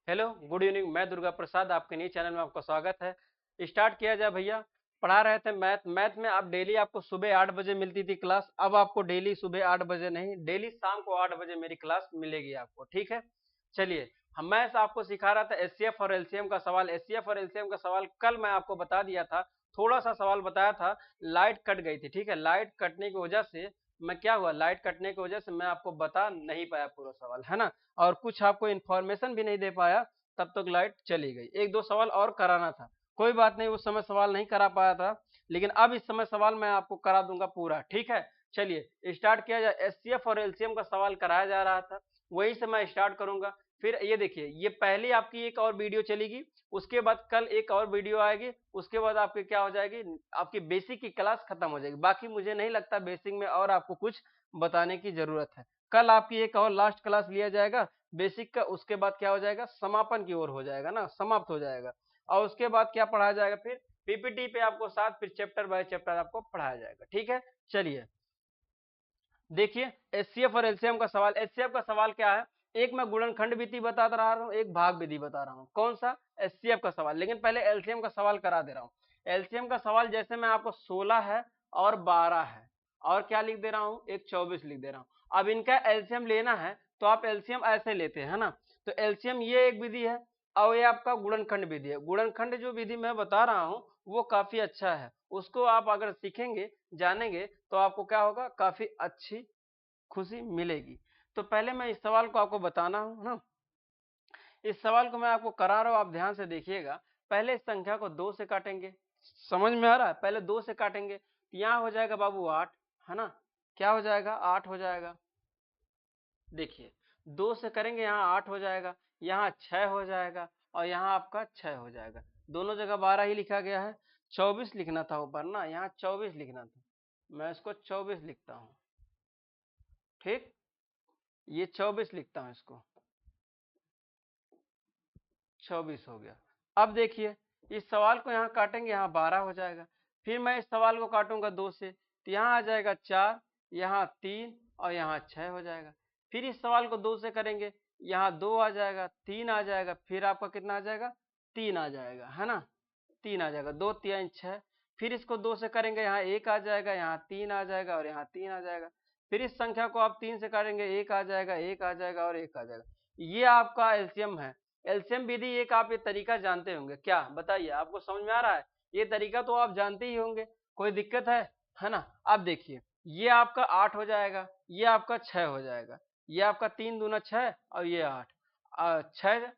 Hello good evening. मैं दुर्गा प्रसाद आपके नए चैनल में आपका स्वागत है। स्टार्ट किया जाए भैया। पढ़ा रहे थे मैथ में। आप डेली आपको सुबह 8 बजे मिलती थी क्लास, अब आपको डेली सुबह 8 बजे नहीं, डेली शाम को 8 बजे मेरी क्लास मिलेगी आपको, ठीक है। चलिए, मैं आपको सिखा रहा था एचसीएफ और एलसीएम का सवाल। एचसीएफ और एलसीएम का सवाल कल मैं आपको बता दिया था, थोड़ा सा सवाल बताया था, लाइट कट गई थी, ठीक है। लाइट कटने की वजह से मैं क्या हुआ, लाइट कटने की वजह से मैं आपको बता नहीं पाया पूरा सवाल, है ना। और कुछ आपको इन्फॉर्मेशन भी नहीं दे पाया, तब तक लाइट चली गई। एक दो सवाल और कराना था, कोई बात नहीं, उस समय सवाल नहीं करा पाया था, लेकिन अब इस समय सवाल मैं आपको करा दूंगा पूरा, ठीक है। चलिए स्टार्ट किया जाए। एचसीएफ और एलसीएम का सवाल कराया जा रहा था, वही से मैं स्टार्ट करूंगा। फिर ये देखिए, ये पहले आपकी एक और वीडियो चलेगी, उसके बाद कल एक और वीडियो आएगी, उसके बाद आपकी क्या हो जाएगी, आपकी बेसिक की क्लास खत्म हो जाएगी। बाकी मुझे नहीं लगता बेसिक में और आपको कुछ बताने की जरूरत है। कल आपकी एक और लास्ट क्लास लिया जाएगा बेसिक का, उसके बाद क्या हो जाएगा, समापन की ओर हो जाएगा ना, समाप्त हो जाएगा। और उसके बाद क्या पढ़ाया जाएगा, फिर पीपीटी पे आपको साथ फिर चैप्टर बाय चैप्टर आपको पढ़ाया जाएगा, ठीक है। चलिए देखिए, एचसीएफ और एलसीएम का सवाल। एचसीएफ का सवाल क्या है, एक मैं गुणनखंड विधि बता रहा हूँ, एक भाग विधि बता रहा हूँ। कौन सा, एचसीएफ का सवाल। लेकिन पहले एलसीएम का सवाल करा दे रहा हूँ। एलसीएम का सवाल जैसे मैं आपको 16 है और 12 है और क्या लिख दे रहा हूँ, एक 24 लिख दे रहा हूँ। अब इनका एलसीएम लेना है तो आप एलसीएम ऐसे लेते हैं ना, तो एलसीएम ये एक विधि है और ये आपका गुणनखंड विधि है। गुणनखंड जो विधि मैं बता रहा हूँ वो काफी अच्छा है, उसको आप अगर सीखेंगे जानेंगे तो आपको क्या होगा, काफी अच्छी खुशी मिलेगी। तो पहले मैं इस सवाल को आपको बताना हूं ना, इस सवाल को मैं आपको करा रहा हूं, आप ध्यान से देखिएगा। पहले इस संख्या को 2 से काटेंगे, समझ में आ रहा है, पहले 2 से काटेंगे, यहाँ हो जाएगा बाबू 8, है ना। क्या हो जाएगा, 8 हो जाएगा। देखिए 2 से करेंगे, यहाँ 8 हो जाएगा, यहाँ 6 हो जाएगा और यहाँ आपका 6 हो जाएगा। दोनों जगह 12 ही लिखा गया है, 24 लिखना था ऊपर ना, यहाँ 24 लिखना था, मैं इसको 24 लिखता हूँ, ठीक। ये 24 लिखता हूँ इसको, 24 हो गया। अब देखिए इस सवाल को यहाँ काटेंगे, यहाँ 12 हो जाएगा। फिर मैं इस सवाल को काटूंगा 2 से, तो यहाँ आ जाएगा 4, यहाँ 3 और यहाँ 6 हो जाएगा। फिर इस सवाल को 2 से करेंगे, यहाँ 2 आ जाएगा, 3 आ जाएगा, फिर आपका कितना आ जाएगा, 3 आ जाएगा, है ना। 3 आ जाएगा, 2 3 6। फिर इसको 2 से करेंगे, यहाँ 1 आ जाएगा, यहाँ 3 आ जाएगा और यहाँ 3 आ जाएगा। फिर इस संख्या को आप 3 से काटेंगे, 1 आ जाएगा, 1 आ जाएगा और 1 आ जाएगा। ये आपका एलसीएम है। एलसीएम विधि एक आप ये तरीका जानते होंगे, क्या बताइए, आपको समझ में आ रहा है। ये तरीका तो आप जानते ही होंगे, कोई दिक्कत है ना। अब देखिए ये आपका 8 हो जाएगा, ये आपका 6 हो जाएगा, ये आपका 3 दूना 6 और ये 8, 6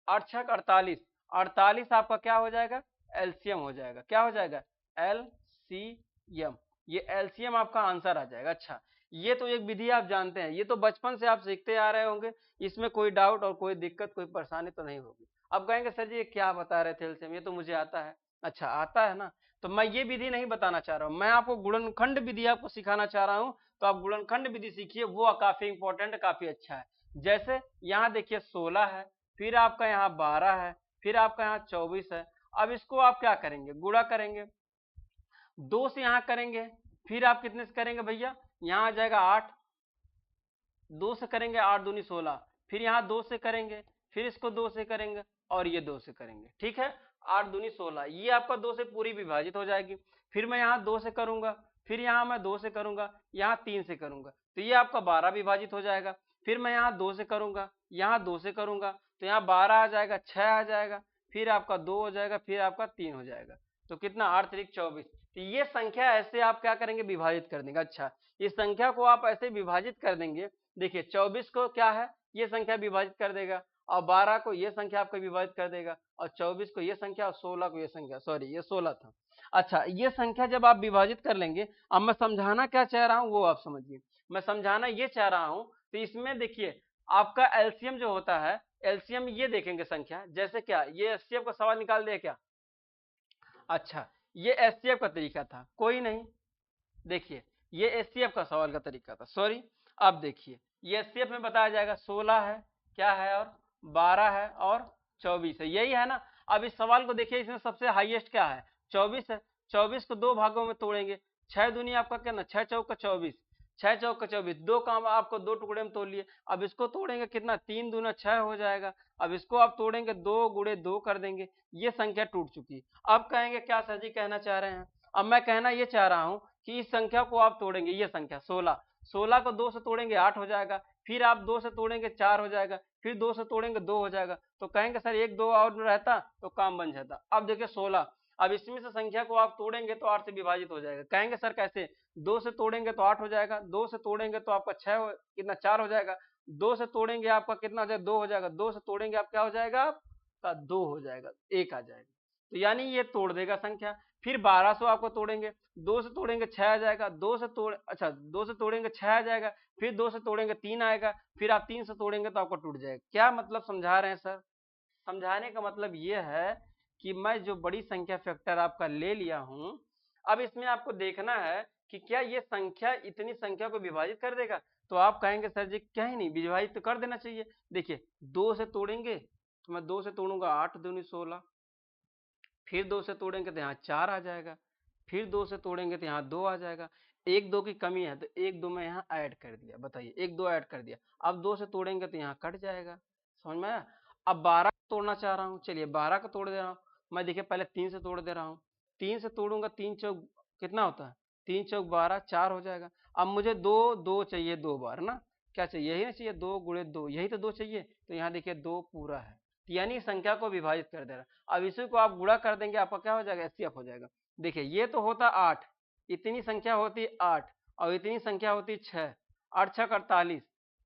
8 6 48, 48 आपका क्या हो जाएगा, एलसीएम हो जाएगा। क्या हो जाएगा, एलसीएम। ये एलसीएम आपका आंसर आ जाएगा। अच्छा, ये तो एक विधि आप जानते हैं, ये तो बचपन से आप सीखते आ रहे होंगे, इसमें कोई डाउट और कोई दिक्कत कोई परेशानी तो नहीं होगी। अब कहेंगे सर जी ये क्या बता रहे थे एलसीएम, ये तो मुझे आता है। अच्छा आता है ना, तो मैं ये विधि नहीं बताना चाह रहा हूँ, मैं आपको गुणनखंड विधि आपको सिखाना चाह रहा हूँ। तो आप गुणनखंड विधि सीखिए, वो काफी इंपॉर्टेंट, काफी अच्छा है। जैसे यहाँ देखिए 16 है, फिर आपका यहाँ 12 है, फिर आपका यहाँ 24 है। अब इसको आप क्या करेंगे, गुणा करेंगे, 2 से यहाँ करेंगे, फिर आप कितने से करेंगे भैया, यहाँ आ जाएगा 8, 2 से करेंगे 8 दूनी 16, फिर यहाँ 2 से करेंगे, फिर इसको 2 से करेंगे और ये 2 से करेंगे, ठीक है। 8 दूनी 16, ये आपका 2 से पूरी विभाजित हो जाएगी। फिर मैं यहाँ 2 से करूंगा, फिर यहाँ मैं 2 से करूंगा, यहाँ 3 से करूंगा, तो ये आपका 12 विभाजित हो जाएगा। फिर मैं यहाँ 2 से करूंगा, यहाँ 2 से करूंगा, तो यहाँ 12 आ जाएगा, 6 आ जाएगा, फिर आपका 2 हो जाएगा, फिर आपका 3 हो जाएगा। तो कितना, 8 3 24। तो ये संख्या ऐसे आप क्या करेंगे, विभाजित कर देंगे। अच्छा, इस संख्या को आप ऐसे विभाजित कर देंगे, देखिए 24 को क्या है, ये संख्या विभाजित कर देगा, और 12 को ये संख्या आपको विभाजित कर देगा, और 24 को ये संख्या, और 16 को ये संख्या, सॉरी ये 16 था। अच्छा, ये संख्या जब आप विभाजित कर लेंगे, अब मैं समझाना क्या चाह रहा हूं वो आप समझिए। मैं समझाना ये चाह रहा हूं, तो इसमें देखिए आपका एलसीएम जो होता है, एलसीएम ये देखेंगे संख्या, जैसे क्या ये एचसीएफ का सवाल निकाल दे क्या। अच्छा, ये एचसीएफ का तरीका था, कोई नहीं। देखिए ये एचसीएफ का सवाल का तरीका था, सॉरी। अब देखिए ये एचसीएफ में बताया जाएगा 16 है, क्या है, और 12 है और 24 है, यही है ना। अब इस सवाल को देखिए, इसमें सबसे हाईएस्ट क्या है, 24 है। 24 को 2 भागों में तोड़ेंगे, 6 दूनी आपका क्या ना, 6 चौक का 24, 6 चौक 24, दो काम आपको दो टुकड़े में तोड़ लिए। अब इसको तोड़ेंगे कितना, 3 दूना 6 हो जाएगा। अब इसको आप तोड़ेंगे 2 गुणे 2 कर देंगे, ये संख्या टूट चुकी है। अब कहेंगे क्या सर जी कहना चाह रहे हैं? अब मैं कहना ये चाह रहा हूं कि इस संख्या को आप तोड़ेंगे, ये संख्या 16, 16 को 2 से तोड़ेंगे 8 हो जाएगा, फिर आप 2 से तोड़ेंगे 4 हो जाएगा, फिर 2 से तोड़ेंगे 2 हो जाएगा। तो कहेंगे सर 1 2 और रहता तो काम बन जाता। अब देखिए 16, अब इसमें से संख्या को आप तोड़ेंगे तो 8 से विभाजित हो जाएगा। कहेंगे सर कैसे? 2 से तोड़ेंगे तो 8 हो जाएगा, 2 से तोड़ेंगे तो आपका 6 कितना 4 हो जाएगा, 2 से तोड़ेंगे आपका कितना हो जाएगा 2 हो जाएगा, 2 से तोड़ेंगे आप क्या हो जाएगा आपका 2 हो जाएगा, 1 आ जाएगा। तो यानी ये तोड़ देगा संख्या। फिर 1200 आपको तोड़ेंगे, 2 से तोड़ेंगे 6 आ जाएगा, 2 से तोड़ अच्छा 2 से तोड़ेंगे 6 आ जाएगा, फिर 2 से तोड़ेंगे 3 आएगा, फिर आप 3 से तोड़ेंगे तो आपको टूट जाएगा। क्या मतलब समझा रहे हैं सर? समझाने का मतलब ये है कि मैं जो बड़ी संख्या फैक्टर आपका ले लिया हूं, अब इसमें आपको देखना है कि क्या ये संख्या इतनी संख्या को विभाजित कर देगा। तो आप कहेंगे सर जी क्या ही नहीं, विभाजित तो कर देना चाहिए। देखिए 2 से तोड़ेंगे तो मैं 2 से तोड़ूंगा 8 दूनी 16, फिर 2 से तोड़ेंगे तो यहाँ 4 आ जाएगा, फिर 2 से तोड़ेंगे तो यहाँ 2 आ जाएगा। 1 2 की कमी है तो 1 2 मैं यहाँ ऐड कर दिया, बताइए 1 2 ऐड कर दिया। अब 2 से तोड़ेंगे तो यहाँ कट जाएगा, समझ में आया? अब 12 को तोड़ना चाह रहा हूँ, चलिए 12 को तोड़ दे रहा हूँ। मैं देखिए पहले 3 से तोड़ दे रहा हूँ, 3 से तोड़ूंगा 3 चौक कितना होता है, 3 चौक 12, 4 हो जाएगा। अब मुझे 2 2 चाहिए 2 बार ना, क्या चाहिए यही ना चाहिए, 2 गुणे 2 यही तो 2 चाहिए। तो यहाँ देखिए 2 पूरा है, यानी संख्या को विभाजित कर दे रहा है। अब इसी को आप गुणा कर देंगे, आपका क्या हो जाएगा एचसीएफ हो जाएगा। देखिए ये तो होता 8, इतनी संख्या होती 8 और इतनी संख्या होती 6, 8 6 48,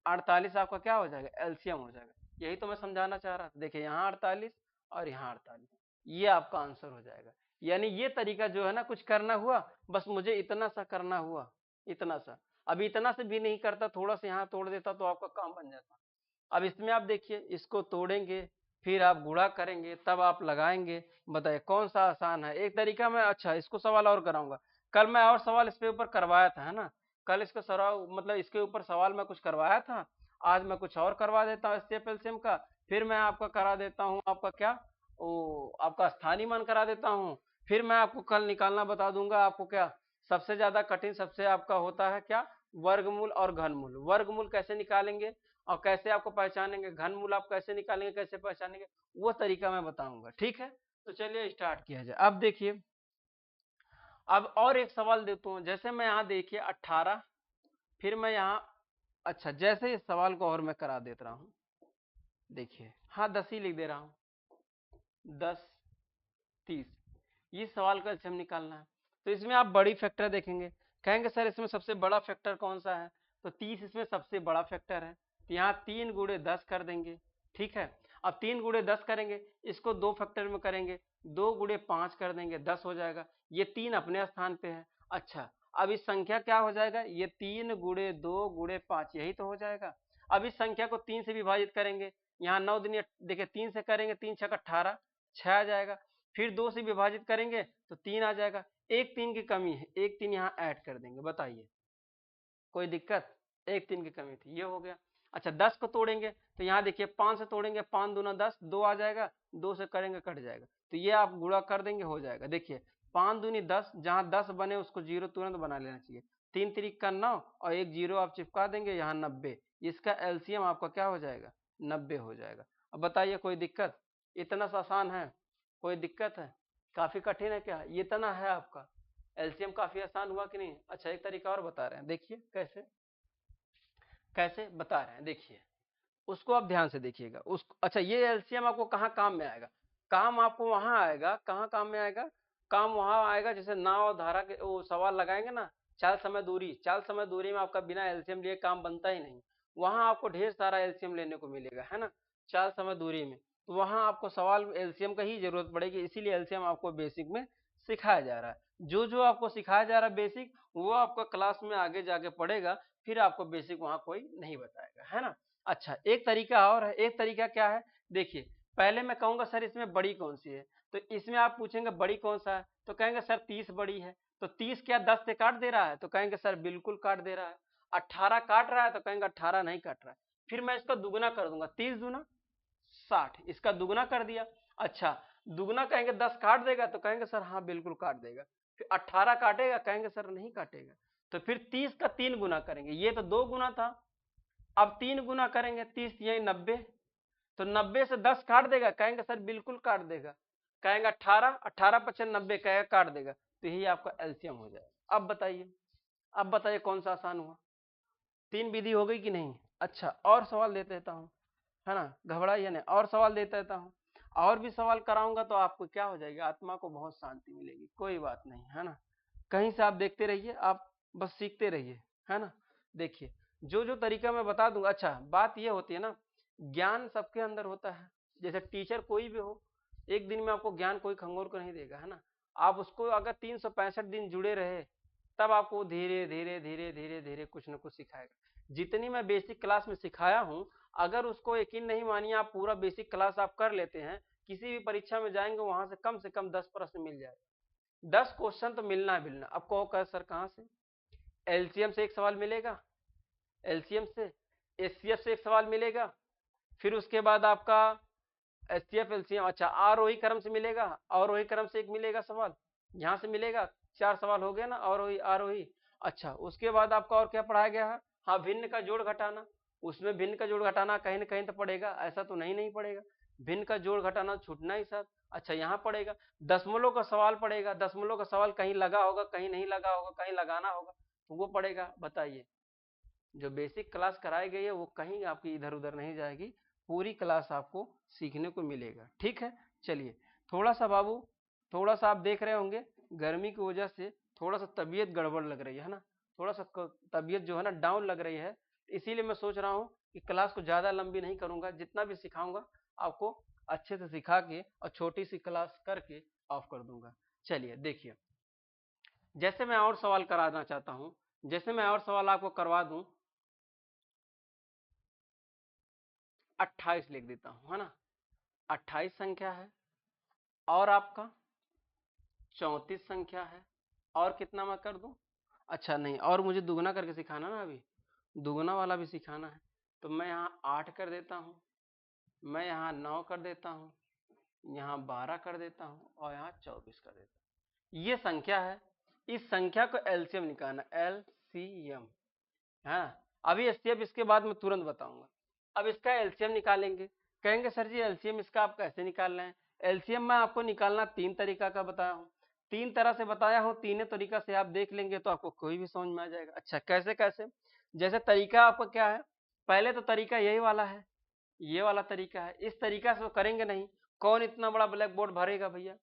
48 आपका क्या हो जाएगा एलसीएम हो जाएगा। यही तो मैं समझाना चाह रहा था। देखिए यहाँ 48 और यहाँ 48, ये आपका आंसर हो जाएगा। यानी ये तरीका जो है ना, कुछ करना हुआ बस मुझे इतना सा करना हुआ, इतना सा। अभी इतना से भी नहीं करता, थोड़ा सा यहाँ तोड़ देता तो आपका काम बन जाता। अब इसमें आप देखिए इसको तोड़ेंगे, फिर आप गुणा करेंगे, तब आप लगाएंगे। बताइए कौन सा आसान है? एक तरीका मैं अच्छा इसको सवाल और कराऊंगा, कल मैं और सवाल इसके ऊपर करवाया था है ना, कल इसका सवाल मतलब इसके ऊपर सवाल मैं कुछ करवाया था, आज मैं कुछ और करवा देता हूँ एचसीएफ एलसीएम का। फिर मैं आपका करा देता हूँ आपका क्या, ओ आपका स्थानीय मान करा देता हूँ। फिर मैं आपको कल निकालना बता दूंगा आपको क्या सबसे ज्यादा कठिन, सबसे आपका होता है क्या, वर्गमूल और घनमूल। वर्गमूल कैसे निकालेंगे और कैसे आपको पहचानेंगे, घनमूल आप कैसे निकालेंगे कैसे पहचानेंगे, वो तरीका मैं बताऊंगा। ठीक है, तो चलिए स्टार्ट किया जाए। अब देखिए अब और एक सवाल देता हूँ, जैसे मैं यहाँ देखिए 18, फिर मैं यहाँ अच्छा जैसे इस सवाल को और मैं करा देता रहा हूँ, देखिए हाँ 10 ही लिख दे रहा हूँ, 10 30, ये सवाल का हम निकालना है। तो इसमें आप बड़ी फैक्टर देखेंगे, कहेंगे सर इसमें सबसे बड़ा फैक्टर कौन सा है, तो 30 इसमें सबसे बड़ा फैक्टर है। तो यहाँ 3 गुणे 10 कर देंगे, ठीक है। अब 3 गुणे 10 करेंगे, इसको 2 फैक्टर में करेंगे, 2 गुणे 5 कर देंगे 10 हो जाएगा। ये 3 अपने स्थान पे है। अच्छा अब इस संख्या क्या हो जाएगा, ये 3 गुणे 2 गुणे 5 यही तो हो जाएगा। अब इस संख्या को 3 से विभाजित करेंगे, यहाँ 9 दिन देखिए 3 से करेंगे, 3 6 18, 6 आ जाएगा। फिर 2 से विभाजित करेंगे तो 3 आ जाएगा। एक 3 की कमी है, एक 3 यहाँ ऐड कर देंगे, बताइए कोई दिक्कत? एक 3 की कमी थी, ये हो गया। अच्छा 10 को तोड़ेंगे तो यहाँ देखिए 5 से तोड़ेंगे, 5 दूना 10, 2 आ जाएगा, 2 से करेंगे कट जाएगा। तो ये आप गुणा कर देंगे हो जाएगा। देखिए 5 दूनी 10, जहाँ 10 बने उसको जीरो तुरंत बना लेना चाहिए। 3 3 का 9 और एक जीरो आप चिपका देंगे, यहाँ 90, इसका एलसीएम आपका क्या हो जाएगा 90 हो जाएगा। अब बताइए कोई दिक्कत? इतना सा आसान है, कोई दिक्कत है? काफी कठिन है क्या? ये इतना है आपका एलसीएम, काफी आसान हुआ कि नहीं? अच्छा एक तरीका और बता रहे हैं, देखिए कैसे कैसे बता रहे हैं, देखिए उसको आप ध्यान से देखिएगा। उस अच्छा ये एलसीएम आपको कहाँ काम में आएगा? काम आपको वहां आएगा, कहाँ काम में आएगा? काम वहां आएगा जैसे नाव और धारा के वो सवाल लगाएंगे ना, चाल समय दूरी, चाल समय दूरी में आपका बिना एलसीएम लिए काम बनता ही नहीं। वहां आपको ढेर सारा एलसीएम लेने को मिलेगा है ना, चाल समय दूरी में। तो वहां आपको सवाल एलसीएम का ही जरूरत पड़ेगी, इसीलिए एलसीएम आपको बेसिक में सिखाया जा रहा है। जो जो आपको सिखाया जा रहा है बेसिक, वो आपका क्लास में आगे जाके पड़ेगा, फिर आपको बेसिक वहां कोई नहीं बताएगा है ना। अच्छा एक तरीका और है, एक तरीका क्या है, देखिए पहले मैं कहूंगा सर इसमें बड़ी कौन सी है, तो इसमें आप पूछेंगे बड़ी कौन सा है, तो कहेंगे सर 30 बड़ी है। तो 30 क्या 10 से काट दे रहा है, तो कहेंगे सर बिल्कुल काट दे रहा है। 18 काट रहा है, तो कहेंगे 18 नहीं काट रहा है। फिर मैं इसका दुगुना कर दूंगा, 30 दूना 60, इसका दुगुना कर दिया। अच्छा दुगुना कहेंगे 10 काट देगा, तो कहेंगे सर हाँ बिल्कुल काट देगा। फिर 18 काटेगा, कहेंगे सर नहीं काटेगा। तो फिर 30 का 3 गुना करेंगे, ये तो 2 गुना था, अब 3 गुना करेंगे, 30 यही 90, तो 90 से 10 काट देगा, कहेंगे सर बिल्कुल काट देगा, कहेंगे 18, 18 पचे 90 कहेगा काट देगा, तो यही आपका एलसीएम हो जाएगा। अब बताइए कौन सा आसान हुआ, 3 विधि हो गई कि नहीं। अच्छा और सवाल देते रहता हूँ, है ना, घबराइए नहीं, और सवाल देता रहता हूँ, और भी सवाल कराऊंगा तो आपको क्या हो जाएगी, आत्मा को बहुत शांति मिलेगी, कोई बात नहीं, है ना। कहीं से आप देखते रहिए, आप बस सीखते रहिए, है ना। देखिए जो जो तरीका मैं बता दूंगा। अच्छा बात ये होती है ना, ज्ञान सबके अंदर होता है, जैसे टीचर कोई भी हो, एक दिन में आपको ज्ञान कोई खंगोर को नहीं देगा, है ना। आप उसको अगर 365 दिन जुड़े रहे, तब आपको धीरे धीरे धीरे धीरे धीरे कुछ न कुछ सिखाएगा। जितनी मैं बेसिक क्लास में सिखाया हूं, अगर उसको यकीन नहीं मानिए, आप पूरा बेसिक क्लास आप कर लेते हैं, किसी भी परीक्षा में जाएंगे वहां से कम 10 प्रश्न मिल जाए, 10 क्वेश्चन तो मिलना है मिलना। अब कहो कह सर कहां से, एलसीएम से एक सवाल मिलेगा, एलसीएम से, एचसीएफ से एक सवाल मिलेगा, फिर उसके बाद आपका एचसीएफ एलसीएम, अच्छा आरोही क्रम से मिलेगा, आरोही क्रम से एक मिलेगा सवाल, यहाँ से मिलेगा, 4 सवाल हो गया ना आरोही आरोही। अच्छा उसके बाद आपका और क्या पढ़ाया गया है, हाँ भिन्न का जोड़ घटाना, उसमें भिन्न का जोड़ घटाना कहीं ना कहीं तो पड़ेगा, ऐसा तो नहीं पड़ेगा, भिन्न का जोड़ घटाना छूटना ही साथ। अच्छा यहाँ पड़ेगा, दशमलव का सवाल पड़ेगा, दशमलव का सवाल कहीं लगा होगा कहीं नहीं लगा होगा, कहीं लगाना होगा तो वो पड़ेगा। बताइए जो बेसिक क्लास कराई गई है वो कहीं आपकी इधर उधर नहीं जाएगी, पूरी क्लास आपको सीखने को मिलेगा, ठीक है। चलिए थोड़ा सा बाबू, थोड़ा सा आप देख रहे होंगे गर्मी की वजह से थोड़ा सा तबीयत गड़बड़ लग रही है ना, थोड़ा सा तबीयत जो है ना डाउन लग रही है, इसीलिए मैं सोच रहा हूँ कि क्लास को ज्यादा लंबी नहीं करूंगा, जितना भी सिखाऊंगा आपको अच्छे से सिखा के और छोटी सी क्लास करके ऑफ कर दूंगा। चलिए देखिए, जैसे मैं और सवाल कराना चाहता हूँ, जैसे मैं और सवाल आपको करवा दूं, 28 लिख देता हूं, है ना, 28 संख्या है, और आपका 34 संख्या है, और कितना मैं कर दूं, अच्छा नहीं, और मुझे दुगना करके सिखाना ना, अभी दुगना वाला भी सिखाना है, तो मैं यहाँ 8 कर देता हूँ, मैं यहाँ 9 कर देता हूँ, यहाँ 12 कर देता हूँ, और यहाँ 24 कर देता हूँ। ये संख्या है, इस संख्या को एलसीएम निकालना, एलसीएम, हाँ अभी एचसीएफ इसके बाद में तुरंत बताऊंगा। अब इसका एलसीएम निकालेंगे, कहेंगे सर जी एलसीएम इसका आप कैसे निकाल रहे हैं। एलसीएम मैं आपको निकालना 3 तरीका का बताया हूँ, 3 तरह से बताया हूँ, तीनों तरीका से आप देख लेंगे तो आपको कोई भी समझ में आ जाएगा। अच्छा कैसे कैसे, जैसे तरीका आपका क्या है, पहले तो तरीका यही वाला है, ये वाला तरीका है, इस तरीका से तो करेंगे नहीं, कौन इतना बड़ा ब्लैक बोर्ड भरेगा भैया,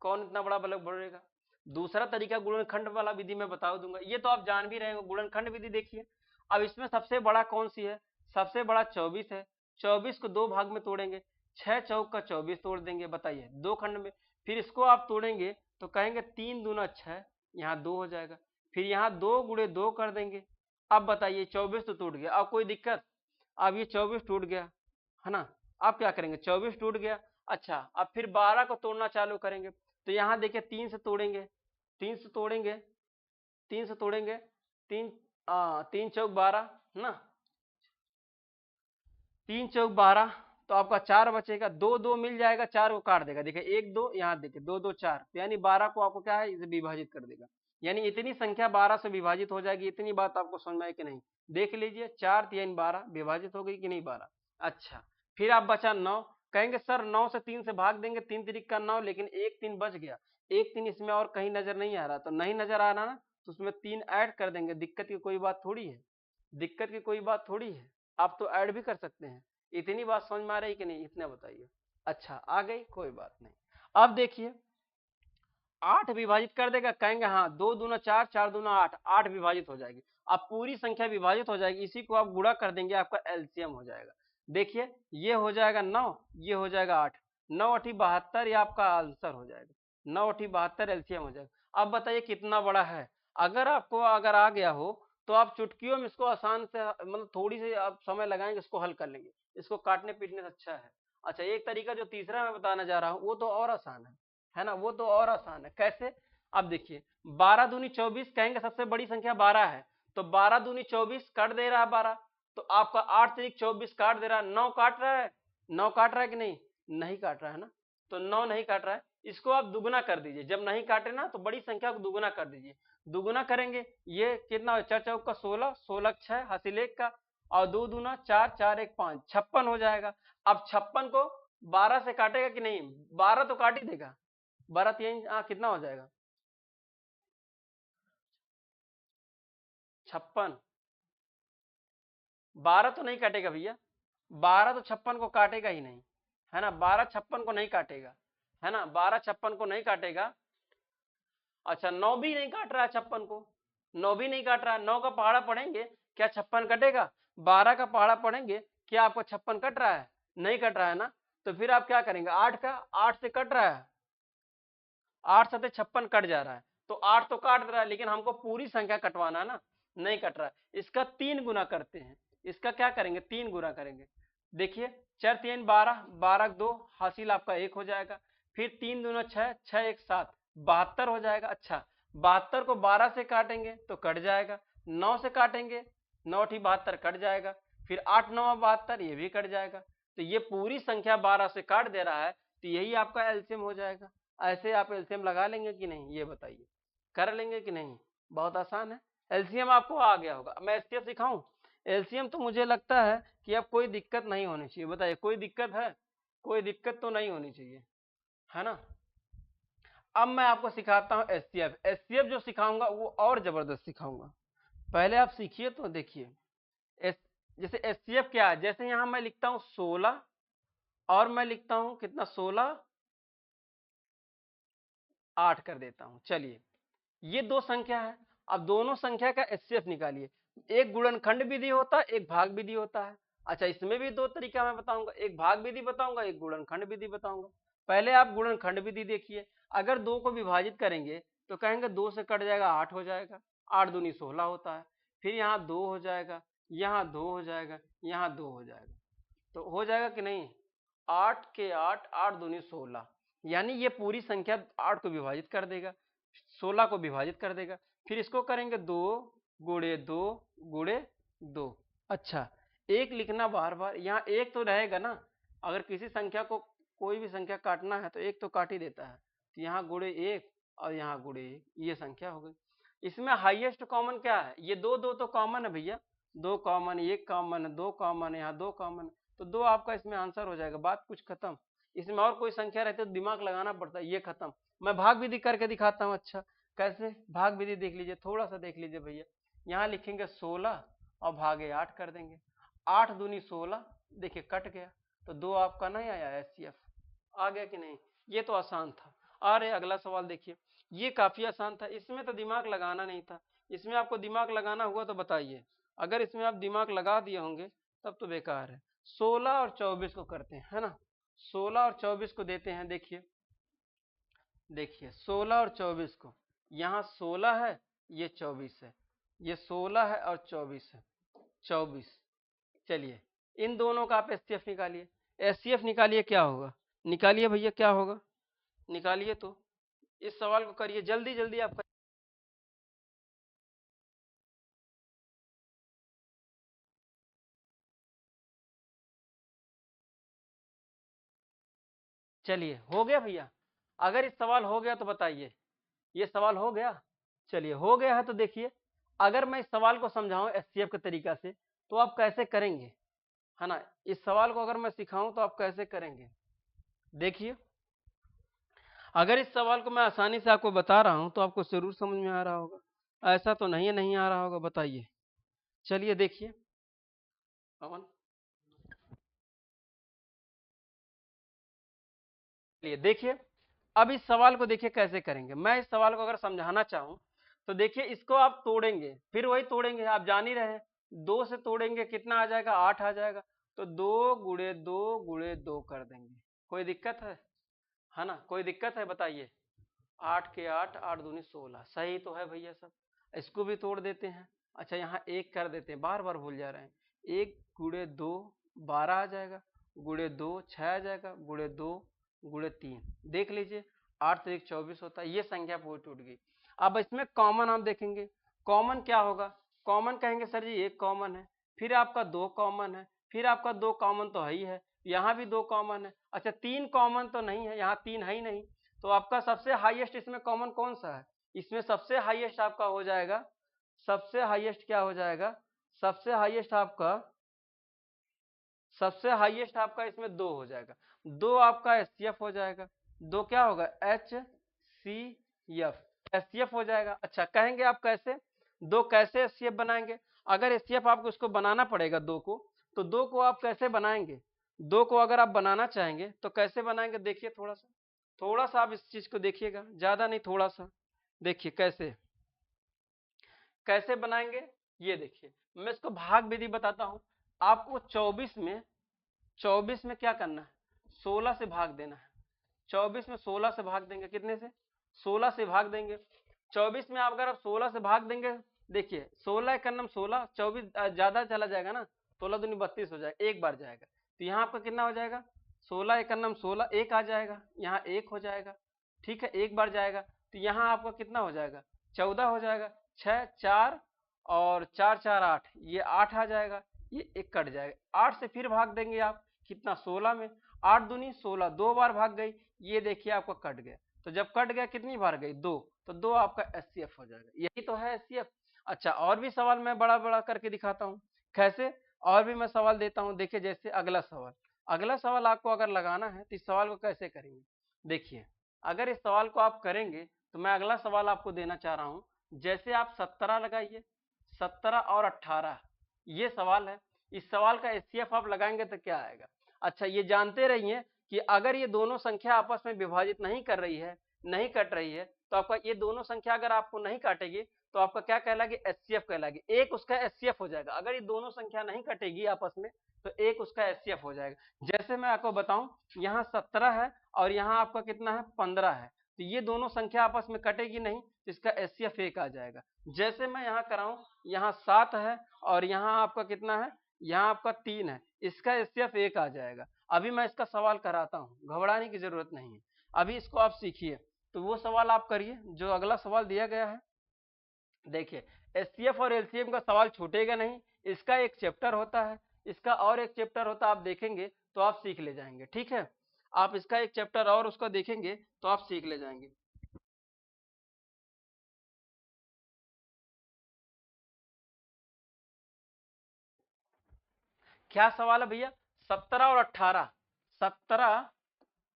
कौन इतना बड़ा ब्लैक बोर्ड भरेगा। दूसरा तरीका गुणनखंड वाला विधि मैं बता दूंगा, ये तो आप जान भी रहे हो, गुणनखंड विधि देखिए। अब इसमें सबसे बड़ा कौन सी है, सबसे बड़ा 24 है, 24 को 2 भाग में तोड़ेंगे, 6 चौक का 24 तोड़ देंगे, बताइए 2 खंड में, फिर इसको आप तोड़ेंगे तो कहेंगे 3 दूना 6, यहाँ 2 हो जाएगा, फिर यहाँ 2 गुणे 2 कर देंगे। अब बताइए 24 तो टूट गया, अब कोई दिक्कत, अब ये 24 टूट गया, है ना, अब क्या करेंगे 24 टूट गया। अच्छा अब फिर 12 को तोड़ना चालू करेंगे, तो यहाँ देखिए 3 से तोड़ेंगे, 3 से तोड़ेंगे, 3 से तोड़ेंगे, 3 3 चौक 12 ना, 3 चौक 12, तो आपका 4 बचेगा, 2 2 मिल जाएगा, 4 को काट देगा, देखिए 1 2, यहाँ देखिए 2 2 4, यानी 12 को आपको क्या है इसे विभाजित कर देगा, यानी इतनी संख्या 12 से विभाजित हो जाएगी। इतनी बात आपको समझ में आई कि नहीं, देख लीजिए 4 3 12 विभाजित हो गई कि नहीं 12। अच्छा फिर आप बचा 9, कहेंगे सर 9 से 3 से भाग देंगे, 3 तिरिक का 9, लेकिन एक 3 बच गया, एक 3 इसमें और कहीं नजर नहीं आ रहा, तो नहीं नजर आ रहा ना, तो उसमें 3 ऐड कर देंगे, दिक्कत की कोई बात थोड़ी है, दिक्कत की कोई बात थोड़ी है, आप तो ऐड भी कर सकते हैं। इतनी बात समझ में आ रही कि नहीं, इतने बताइए। अच्छा आ गई, कोई बात नहीं। अब देखिए 8 विभाजित कर देगा, कहेंगे हाँ 2 दूना 4, 4 दूना 8, 8 विभाजित हो जाएगी, अब पूरी संख्या विभाजित हो जाएगी, इसी को आप गुणा कर देंगे, आपका एलसीएम हो जाएगा। देखिए ये हो जाएगा 9, ये हो जाएगा 8, 9 8 72, ये आपका आंसर हो जाएगा, 9 8 72 एलसीएम हो जाएगा। अब बताइए कितना बड़ा है, अगर आपको अगर आ गया हो तो आप चुटकियों में इसको आसान से, मतलब थोड़ी सी आप समय लगाएंगे इसको हल कर लेंगे, इसको काटने पीटने से अच्छा है। अच्छा एक तरीका जो तीसरा मैं बताना जा रहा हूँ वो तो और आसान है ना, वो तो और आसान है, कैसे। अब देखिए 12 दूनी 24, कहेंगे सबसे बड़ी संख्या 12 है, तो 12 दूनी 24 काट दे रहा है 12, तो आपका 8 से 24 काट दे रहा है, 9 काट रहा है, 9 काट रहा है कि नहीं, नहीं काट रहा है ना, तो 9 नहीं काट रहा है, इसको आप दुगना कर दीजिए, जब नहीं काटे ना तो बड़ी संख्या को दुगना कर दीजिए, दुगुना करेंगे, ये कितना 4 चौक का 16, 16 6 हासिल 1 का, और 2 दूना 4, 4 1 5, 56 हो जाएगा। अब 56 को 12 से काटेगा कि नहीं? 12 तो काट ही देगा। 12 3 कितना हो जाएगा? 56। 12 तो नहीं काटेगा भैया, 12 तो 56 को काटेगा ही नहीं, है ना? 12 56 को नहीं काटेगा, है ना? 12 56 को नहीं काटेगा। अच्छा 9 भी नहीं काट रहा है 56 को, 9 भी नहीं काट रहा है। 9 का पहाड़ा पढ़ेंगे, क्या 56 कटेगा? 12 का पहाड़ा पढ़ेंगे, क्या आपको 56 कट रहा है? नहीं कट रहा है ना। तो फिर आप क्या करेंगे? 8 का, 8 से कट रहा है, 8 से 56 कट जा रहा है, तो 8 तो काट रहा है, लेकिन हमको पूरी संख्या कटवाना है ना, नहीं कट रहा है। इसका 3 गुना करते हैं, इसका क्या करेंगे? 3 गुना करेंगे। देखिए 4 3 12, 12 2 हासिल आपका 1 हो जाएगा। फिर 3 दूना 6, 6 1 7, 72 हो जाएगा। अच्छा 72 को 12 से काटेंगे तो कट जाएगा, 9 से काटेंगे 9 ठी 72 कट जाएगा, फिर 8 9 72 ये भी कट जाएगा। तो ये पूरी संख्या 12 से काट दे रहा है, तो यही आपका एलसीएम हो जाएगा। ऐसे आप एलसीएम लगा लेंगे कि नहीं, ये बताइए, कर लेंगे कि नहीं? बहुत आसान है, एलसीएम आपको आ गया होगा। मैं एचसीएफ सिखाऊं? एलसीएम तो मुझे लगता है कि अब कोई दिक्कत नहीं होनी चाहिए। बताइए कोई दिक्कत है? कोई दिक्कत तो नहीं होनी चाहिए, है ना? अब मैं आपको सिखाता हूँ एचसीएफ। एचसीएफ जो सिखाऊंगा वो और जबरदस्त सिखाऊंगा, पहले आप सीखिए तो देखिए। जैसे एचसीएफ क्या है, जैसे यहां मैं लिखता हूं 16 और मैं लिखता हूं कितना 16 8 कर देता हूं। चलिए ये दो संख्या है, अब दोनों संख्या का एचसीएफ निकालिए। एक गुणनखंड विधि होता है, एक भाग विधि होता है। अच्छा इसमें भी दो तरीका मैं बताऊंगा, एक भाग विधि बताऊंगा, एक गुणनखंड विधि बताऊंगा। पहले आप गुणनखंड विधि देखिए, अगर दो को विभाजित करेंगे तो कहेंगे 2 से कट जाएगा 8 हो जाएगा, 8 दूनी 16 होता है। फिर यहाँ 2 हो जाएगा, यहाँ 2 हो जाएगा, यहाँ 2 हो जाएगा, तो हो जाएगा कि नहीं? 8 के 8, 8 दूनी 16, यानी ये पूरी संख्या 8 को विभाजित कर देगा, 16 को विभाजित कर देगा। फिर इसको करेंगे 2 गुणे 2 गुणे 2। अच्छा एक लिखना बार बार, यहाँ एक तो रहेगा ना, अगर किसी संख्या को कोई भी संख्या काटना है तो एक तो काट ही देता है, तो यहाँ गुणे 1 और यहाँ गुणे 1, ये संख्या हो गई। इसमें हाईएस्ट कॉमन क्या है? ये दो दो तो कॉमन है भैया, 2 कॉमन, 1 कॉमन है, 2 कॉमन है, यहाँ 2 कॉमन है, तो 2 आपका इसमें आंसर हो जाएगा, बात कुछ खत्म। इसमें और कोई संख्या रहती है तो दिमाग लगाना पड़ता है, ये खत्म। मैं भाग विधि करके दिखाता हूँ। अच्छा कैसे भाग विधि देख लीजिए, थोड़ा सा देख लीजिए भैया। यहाँ लिखेंगे 16 और भागे 8 कर देंगे, 8 दूनी 16, देखिए कट गया, तो 2 आपका नहीं आया एचसीएफ। आ गया कि नहीं? ये तो आसान था। अरे अगला सवाल देखिए, ये काफी आसान था, इसमें तो दिमाग लगाना नहीं था। इसमें आपको दिमाग लगाना हुआ तो बताइए, अगर इसमें आप दिमाग लगा दिए होंगे तब तो बेकार है। 16 और 24 को करते हैं, है ना? 16 और 24 को देते हैं। देखिए देखिए 16 और 24 को, यहाँ 16 है, ये 24 है, ये 16 है और 24 है, 24। चलिए इन दोनों का आप एचसीएफ निकालिए, एचसीएफ निकालिए, क्या होगा? निकालिए भैया, क्या होगा? निकालिए तो, इस सवाल को करिए जल्दी जल्दी आप। चलिए हो गया भैया, अगर इस सवाल हो गया तो बताइए, ये सवाल हो गया? चलिए हो गया है तो देखिए, अगर मैं इस सवाल को समझाऊं एचसीएफ के तरीका से तो आप कैसे करेंगे, है ना? इस सवाल को अगर मैं सिखाऊं तो आप कैसे करेंगे, देखिए। अगर इस सवाल को मैं आसानी से आपको बता रहा हूं तो आपको जरूर समझ में आ रहा होगा, ऐसा तो नहीं आ रहा होगा, बताइए। चलिए देखिए पवन, चलिए देखिए, अब इस सवाल को देखिए कैसे करेंगे। मैं इस सवाल को अगर समझाना चाहूं तो देखिए, इसको आप तोड़ेंगे, फिर वही तोड़ेंगे, आप जान ही रहे हैं, 2 से तोड़ेंगे कितना आ जाएगा? 8 आ जाएगा, तो 2 गुणे 2 गुणे 2 कर देंगे। कोई दिक्कत है ना? कोई दिक्कत है बताइए? 8 के 8, 8 दूनी 16, सही तो है भैया सब। इसको भी तोड़ देते हैं। अच्छा यहाँ 1 कर देते हैं, बार बार भूल जा रहे हैं। 1 गुणे 2 12 आ जाएगा, गुणे 2 6 आ जाएगा, गुणे 2 गुणे 3, देख लीजिए 8 से 1 24 होता है, ये संख्या पूरी टूट गई। अब इसमें कॉमन हम देखेंगे, कॉमन क्या होगा? कॉमन कहेंगे सर जी 1 कॉमन है, फिर आपका 2 कॉमन है, फिर आपका 2 कॉमन तो है ही है, यहाँ भी 2 कॉमन है। अच्छा 3 कॉमन तो नहीं है, यहाँ 3 है ही नहीं, तो आपका सबसे हाईएस्ट इसमें कॉमन कौन सा है? इसमें सबसे हाईएस्ट आपका हो जाएगा, सबसे हाईएस्ट क्या हो जाएगा, सबसे हाईएस्ट आपका इसमें 2 हो जाएगा, 2 आपका एचसीएफ हो जाएगा, 2 क्या होगा HCF, एचसीएफ हो जाएगा। अच्छा कहेंगे आप कैसे, 2 कैसे एचसीएफ बनाएंगे, अगर एचसीएफ आपको इसको बनाना पड़ेगा 2 को, तो 2 को आप कैसे बनाएंगे, 2 को अगर आप बनाना चाहेंगे तो कैसे बनाएंगे, देखिए थोड़ा सा आप इस चीज को देखिएगा, ज्यादा नहीं थोड़ा सा देखिए कैसे बनाएंगे। ये देखिए मैं इसको भाग विधि बताता हूं आपको। 24 में क्या करना है, 16 से भाग देना है। 24 में 16 से भाग देंगे, कितने से, 16 से भाग देंगे। 24 में अगर आप 16 से भाग देंगे, देखिए 16 एक नम 16, 24 ज्यादा चला जाएगा ना, 16 दूनी 32 हो जाएगा, एक बार जाएगा, तो यहाँ आपका कितना हो जाएगा, 16 एक नम 16, एक आ जाएगा, यहाँ एक हो जाएगा, ठीक है, एक बार जाएगा, तो यहाँ आपका कितना हो जाएगा, 14 हो जाएगा, 6 4 और 4 4 8, ये 8 आ जाएगा, ये एक कट जाएगा, 8 से फिर भाग देंगे आप, कितना 16 में, 8 दूनी 16, 2 बार भाग गई, ये देखिए आपका कट गया, तो जब कट गया कितनी बार गई, 2, तो 2 आपका एचसीएफ हो जाएगा, यही तो है एचसीएफ। अच्छा और भी सवाल मैं बड़ा बड़ा करके दिखाता हूँ कैसे, और भी मैं सवाल देता हूँ, देखिए जैसे अगला सवाल आपको अगर लगाना है तो इस सवाल को कैसे करेंगे, देखिए अगर इस सवाल को आप करेंगे तो मैं अगला सवाल आपको देना चाह रहा हूँ, जैसे आप 17 लगाइए, 17 और 18, ये सवाल है, इस सवाल का एचसीएफ आप लगाएंगे तो क्या आएगा। अच्छा ये जानते रहिए कि अगर ये दोनों संख्या आपस में विभाजित नहीं कर रही है, नहीं कट रही है, तो आपका ये दोनों संख्या अगर आपको नहीं काटेगी तो आपका क्या कहलाएगी, एचसीएफ कहलाएगी, एक उसका एचसीएफ हो जाएगा। अगर ये दोनों संख्या नहीं कटेगी आपस में तो एक उसका एचसीएफ हो जाएगा। जैसे मैं आपको बताऊं, यहाँ 17 है और यहाँ आपका कितना है, 15 है, तो ये दोनों संख्या आपस में कटेगी नहीं, तो इसका एचसीएफ एक आ जाएगा। जैसे मैं यहाँ कराऊं, यहाँ 7 है और यहाँ आपका कितना है, यहाँ आपका 3 है, इसका एचसीएफ एक आ जाएगा। अभी मैं इसका सवाल कराता हूँ, घबराने की जरूरत नहीं है, अभी इसको आप सीखिए, तो वो सवाल आप करिए जो अगला सवाल दिया गया है। देखिए एचसीएफ और एलसीएम का सवाल छूटेगा नहीं, इसका एक चैप्टर होता है, इसका और एक चैप्टर होता है, आप देखेंगे तो आप सीख ले जाएंगे, ठीक है, आप इसका एक चैप्टर और उसका देखेंगे तो आप सीख ले जाएंगे। क्या सवाल है भैया, 17 और 18, 17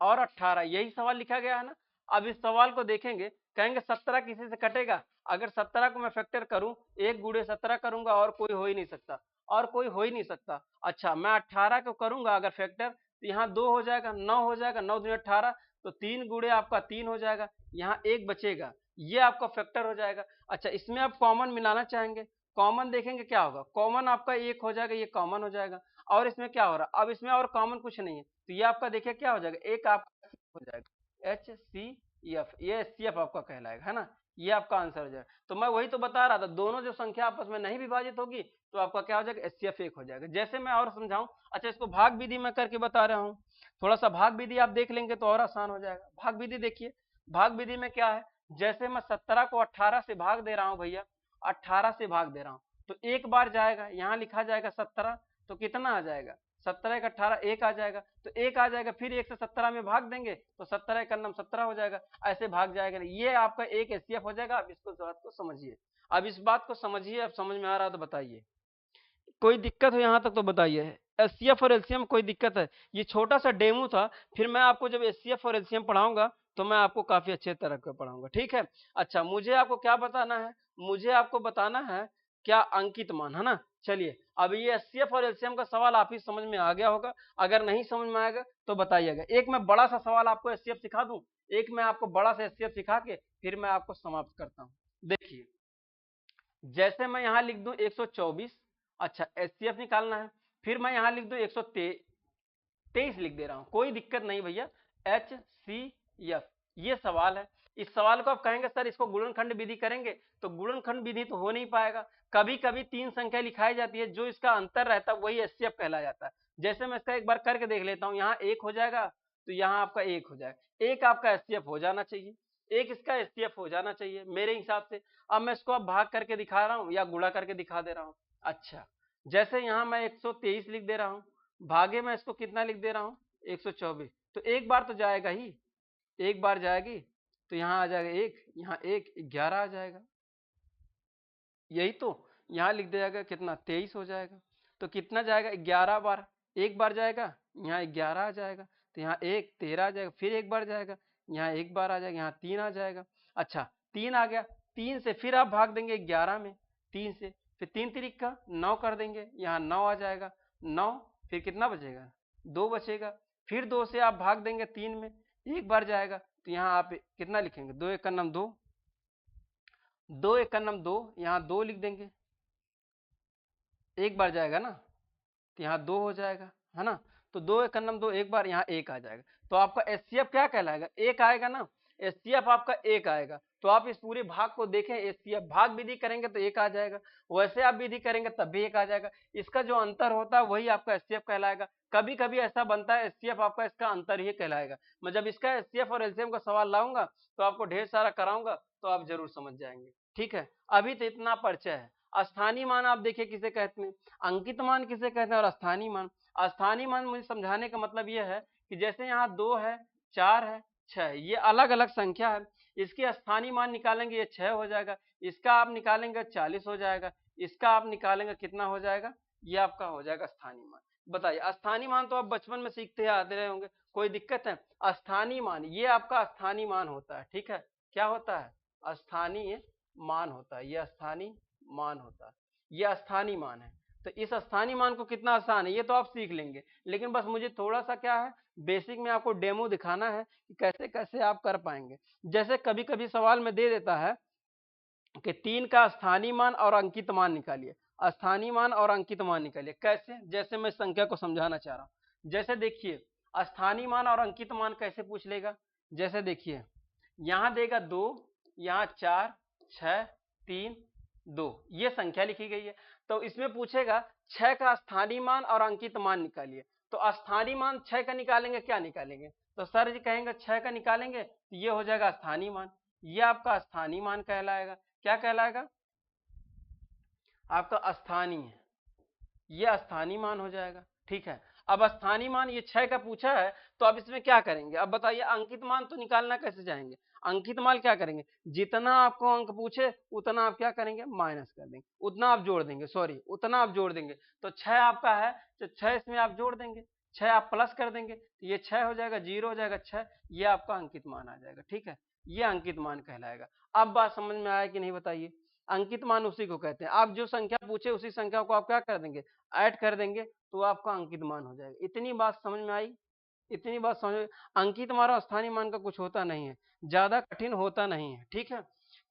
और 18 यही सवाल लिखा गया है ना। अब इस सवाल को देखेंगे, कहेंगे 17 किसी से कटेगा, अगर 17 को मैं फैक्टर करूं, 1 गुणे 17 करूंगा और कोई हो ही नहीं सकता, और कोई हो ही नहीं सकता। अच्छा मैं 18 को करूंगा अगर फैक्टर, तो यहाँ 2 हो जाएगा, 9 हो जाएगा, 9 दूनी 18, तो 3 गुणे आपका 3 हो जाएगा, यहाँ 1 बचेगा, ये आपका फैक्टर हो जाएगा। अच्छा इसमें आप कॉमन मिलाना चाहेंगे, कॉमन देखेंगे क्या होगा, कॉमन आपका 1 हो जाएगा, ये कॉमन हो जाएगा, और इसमें क्या हो रहा है, अब इसमें और कॉमन कुछ नहीं है, तो ये आपका देखिए क्या हो जाएगा, एक आपका हो जाएगा HCF, ये एचसीएफ आपका कहलाएगा, है ना, ये आपका आंसर हो जाएगा। तो मैं वही तो बता रहा था, दोनों जो संख्या आपस में नहीं विभाजित होगी तो आपका क्या हो जाएगा, एचसीएफ एक हो जाएगा। जैसे मैं और समझाऊं, अच्छा इसको भाग विधि में करके बता रहा हूँ, थोड़ा सा भाग विधि आप देख लेंगे तो और आसान हो जाएगा। भाग विधि देखिए, भाग विधि में क्या है, जैसे मैं 17 को 18 से भाग दे रहा हूँ भैया, 18 से भाग दे रहा हूँ, तो एक बार जाएगा, यहाँ लिखा जाएगा 17, तो कितना आ जाएगा, 17 का 18, एक आ जाएगा, तो एक आ जाएगा, फिर 1 से 17 में भाग देंगे तो 17 का नाम 17 हो जाएगा, ऐसे भाग जाएगा, ये आपका एक एचसीएफ हो जाएगा। अब इसको बात को समझिए, अब इस बात को समझिए, अब समझ में आ रहा तो बताइए, कोई दिक्कत हो यहाँ तक तो बताइए, एचसीएफ और एलसीएम कोई दिक्कत है, ये छोटा सा डेमो था, फिर मैं आपको जब एचसीएफ और एलसीएम पढ़ाऊंगा तो मैं आपको काफी अच्छे तरह का पढ़ाऊंगा, ठीक है। अच्छा मुझे आपको क्या बताना है, मुझे आपको बताना है क्या, अंकित मान, है ना। चलिए अब ये एचसीएफ और एलसीएम का सवाल आप ही समझ में आ गया होगा, अगर नहीं समझ में आएगा तो बताइएगा। एक मैं बड़ा सा सवाल आपको एचसीएफ सिखा दूं, एक मैं आपको बड़ा सा एचसीएफ सिखा के फिर मैं आपको समाप्त करता हूँ। देखिए जैसे मैं यहाँ लिख दूं 124, अच्छा एचसीएफ निकालना है, फिर मैं यहाँ लिख दूं 123 लिख दे रहा हूं, कोई दिक्कत नहीं भैया, HCF ये सवाल है। इस सवाल को आप कहेंगे सर इसको गुणनखंड विधि करेंगे, तो गुणनखंड विधि तो हो नहीं पाएगा, कभी कभी 3 संख्या लिखाई जाती है, जो इसका अंतर रहता है वही एचसीएफ कहला जाता है। जैसे मैं इसका एक बार करके देख लेता हूँ, यहाँ 1 हो जाएगा तो यहाँ आपका 1 हो जाएगा, एक आपका एचसीएफ हो जाना चाहिए, एक इसका एचसीएफ हो जाना चाहिए मेरे हिसाब से। अब मैं इसको अब भाग करके दिखा रहा हूँ या गुणा करके दिखा दे रहा हूँ। अच्छा जैसे यहाँ मैं 123 लिख दे रहा हूँ, भागे मैं इसको कितना लिख दे रहा हूँ, 124, तो एक बार तो जाएगा ही, एक बार जाएगी, तो यहाँ आ जाएगा 1, यहाँ 1, 11 आ जाएगा। यही तो यहाँ लिख दिया जाएगा कितना 23 हो जाएगा। तो कितना जाएगा 11 बार, एक बार जाएगा, यहाँ 11 आ जाएगा। तो यहाँ 1 13 आ जाएगा, फिर एक बार जाएगा, यहाँ एक बार आ जाएगा, यहाँ 3 आ जाएगा। अच्छा 3 आ गया, 3 से फिर आप भाग देंगे 11 में, 3 से फिर 3 तिरिक का 9 कर देंगे, यहाँ 9 आ जाएगा, 9 फिर कितना बचेगा 2 बचेगा, फिर 2 से आप भाग देंगे 3 में, एक बार जाएगा। तो यहाँ आप कितना लिखेंगे 2 1 का नाम 2, 2 1 का नाम 2, यहाँ 2 लिख देंगे, एक बार जाएगा ना, तो यहाँ 2 हो जाएगा, है ना। तो 2 1 का नाम 2, एक बार यहाँ 1 आ जाएगा। तो आपका एचसीएफ क्या कहलाएगा 1 आएगा ना, एचसीएफ आपका 1 आएगा। तो आप इस पूरे भाग को देखें, एचसीएफ भाग विधि करेंगे तो 1 आ जाएगा, वैसे आप विधि करेंगे तब भी 1 आ जाएगा। इसका जो अंतर होता है वही आपका एचसीएफ कहलाएगा। कभी कभी ऐसा बनता है एचसीएफ आपका इसका अंतर ही कहलाएगा। मैं जब इसका एचसीएफ और एलसीएम का सवाल लाऊंगा तो आपको ढेर सारा कराऊंगा, तो आप जरूर समझ जाएंगे। ठीक है, अभी तो इतना परिचय है। स्थानीय मान आप देखिए किसे कहते हैं, अंकित मान किसे कहते हैं और स्थानीय मान। स्थानीय मान मुझे समझाने का मतलब यह है कि जैसे यहाँ 2 है, 4 है, 6 है, ये अलग अलग संख्या है, इसके स्थानीय मान निकालेंगे ये 6 हो जाएगा, इसका आप निकालेंगे 40 हो जाएगा, इसका आप निकालेंगे कितना हो जाएगा, ये आपका हो जाएगा स्थानीय मान। बताइए, स्थानीय मान तो आप बचपन में सीखते आते रहे होंगे, कोई दिक्कत है। स्थानीय मान ये आपका स्थानीय मान होता है। ठीक है, क्या होता है स्थानीय मान होता है, यह स्थानीय मान होता है, यह स्थानीय मान है। तो इस स्थानीय मान को कितना आसान है ये तो आप सीख लेंगे, लेकिन बस मुझे थोड़ा सा क्या है बेसिक में आपको डेमो दिखाना है कि कैसे कैसे आप कर पाएंगे। जैसे कभी कभी सवाल में दे देता है कि 3 का स्थानीय मान और अंकित मान निकालिए, स्थानीय मान और अंकित मान निकालिए। कैसे, जैसे मैं संख्या को समझाना चाह रहा हूं। जैसे देखिए स्थानीय मान और अंकित मान कैसे पूछ लेगा, जैसे देखिए यहां देगा 2, यहाँ 4 6 3 2, ये संख्या लिखी गई है। तो इसमें पूछेगा 6 का स्थानीय मान और अंकित मान निकालिए। तो स्थानीय मान 6 का निकालेंगे, क्या निकालेंगे, तो सर जी कहेंगे 6 का निकालेंगे तो ये हो जाएगा स्थानीय मान, ये आपका स्थानीय मान कहलाएगा। क्या कहलाएगा आपका स्थानीय, ये स्थानीय मान हो जाएगा। ठीक है, अब स्थानीय मान ये 6 का पूछा है, तो अब इसमें क्या करेंगे, अब बताइए अंकित मान तो निकालना कैसे जाएंगे। अंकित मान क्या करेंगे, जितना आपको अंक पूछे उतना आप क्या करेंगे माइनस कर देंगे, उतना आप जोड़ देंगे, सॉरी उतना आप जोड़ देंगे। तो 6 आपका है तो 6 इसमें आप जोड़ देंगे, 6 आप प्लस कर देंगे तो ये 6 हो जाएगा, 0 हो जाएगा 6, ये आपका अंकित मान आ जाएगा। ठीक है, ये अंकित मान कहलाएगा। अब बात समझ में आया कि नहीं बताइए। अंकित मान उसी को कहते हैं, आप जो संख्या पूछे उसी संख्या को आप क्या कर देंगे ऐड कर देंगे, तो आपका अंकित मान हो जाएगा। इतनी बात समझ में आई, इतनी बात समझ में। अंकित मान और स्थानीय मान का कुछ होता नहीं है, ज्यादा कठिन होता नहीं है। ठीक है,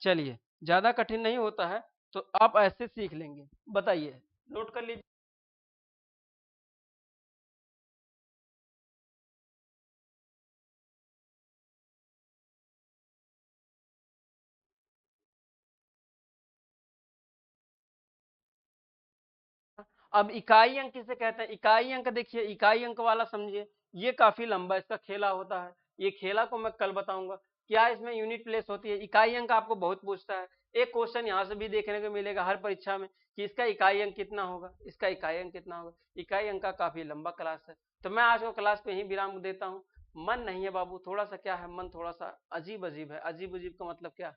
चलिए ज्यादा कठिन नहीं होता है, तो आप ऐसे सीख लेंगे। बताइए, नोट कर लीजिए। अब इकाई अंक किसे कहते हैं, इकाई अंक देखिए, इकाई अंक वाला समझिए, ये काफी लंबा इसका खेला होता है, ये खेला को मैं कल बताऊंगा। क्या इसमें यूनिट प्लेस होती है, इकाई अंक आपको बहुत पूछता है। एक क्वेश्चन यहाँ से भी देखने को मिलेगा हर परीक्षा में कि इसका इकाई अंक कितना होगा, इसका इकाई अंक कितना होगा। इकाई अंक का काफी लंबा क्लास है, तो मैं आज को क्लास पे ही विराम देता हूँ। मन नहीं है बाबू, थोड़ा सा क्या है, मन थोड़ा सा अजीब अजीब है। अजीब अजीब का मतलब क्या,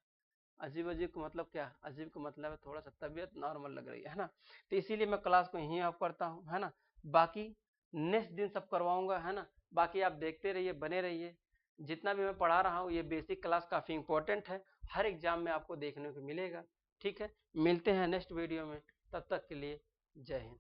अजीब अजीब का मतलब क्या, अजीब का मतलब है थोड़ा सा तबीयत नॉर्मल लग रही है ना, तो इसीलिए मैं क्लास को यहीं ऑफ करता हूँ, है ना। बाकी नेक्स्ट दिन सब करवाऊंगा, है ना। बाकी आप देखते रहिए, बने रहिए। जितना भी मैं पढ़ा रहा हूँ ये बेसिक क्लास काफी इंपॉर्टेंट है, हर एग्जाम में आपको देखने को मिलेगा। ठीक है, मिलते हैं नेक्स्ट वीडियो में, तब तक के लिए जय हिंद।